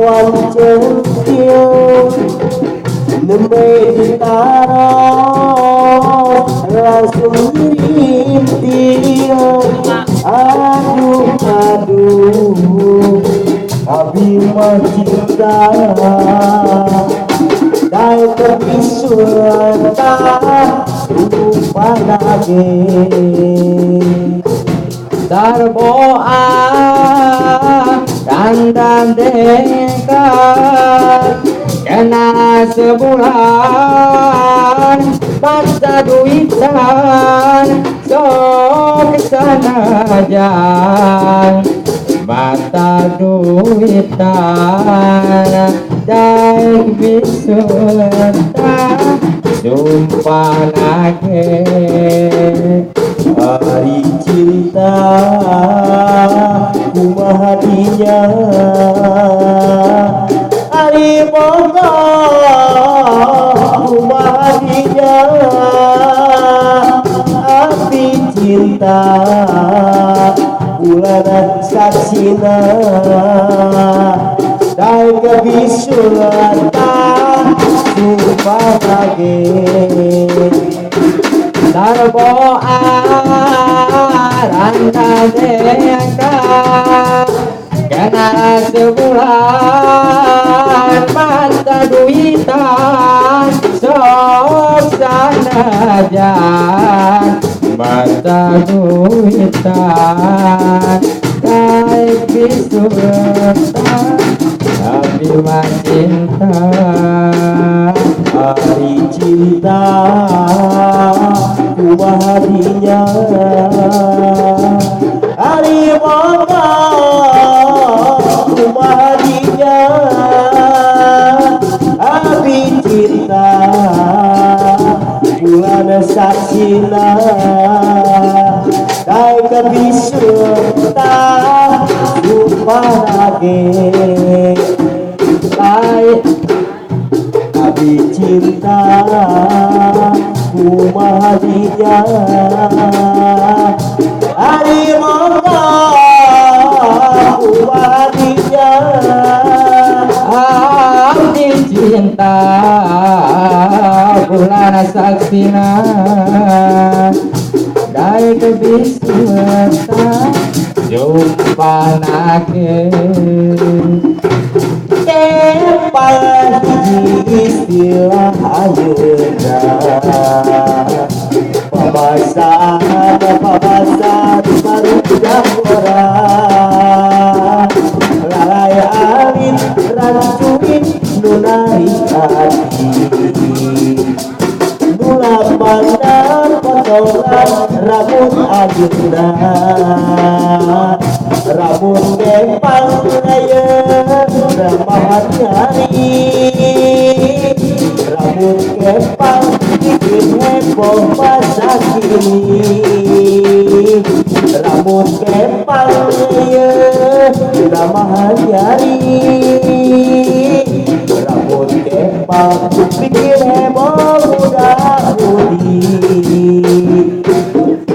awan centil nembe ditaruh langsung rintil. Aduh aduh abi mah cinta dai kebisun tak lupa lagi darboa dandan dekat kena sebulan masa duitan sok sanajan mata duitan dan bisulan jumpa lagi hari cinta kumaha dinya hari moga kumaha dinya api cinta bulan saksina dai kebisun jumpa lagi darboa randa dekat kena sebulan mata duitan sok sanajan mata duitan naik bisulan tapi mah cinta hari cinta kumaha dinya hari moga kumaha dinya abi cinta bulan saksina dai kebisun tak lupa lagi abi cinta kumaha dinya hari moga kumaha dinya abi cinta bulan saksina dai kebisun jumpa lagi istilah ayeuna pabasan baru orang lalai angin rancuin nunari hati nula pandang potongan rambut ayeuna rambut kempang ayeuna ramahan nyari rambut kempang bikin heboh masa kini rambut kempang ramahan nyari rambut kempang bikin heboh muda-mudi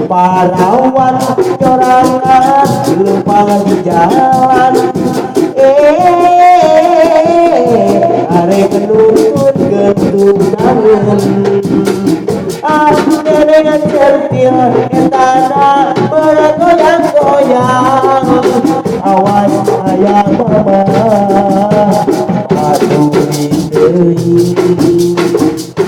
parawan corangan lupa di jalan arek nuntut gendungan aku dengan certil etana bergoyang-goyang awas ayah mama aduh deui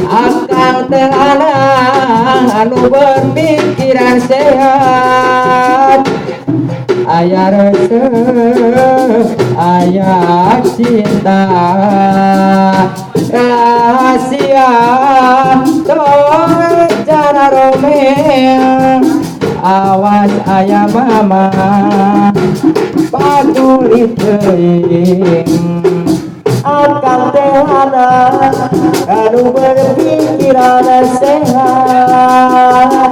akang teh anak anu berpikiran sehat aya resep aya cinta rahasia tong cara Romeo awas aya mama paduli teuing akang teh anak anu berpikiran sehat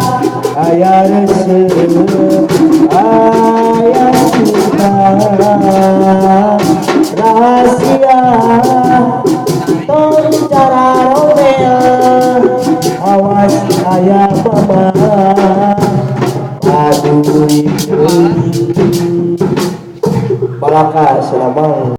aya resep aya cinta rahasia tong cara Romeo awas aya mama aduh balaka selamang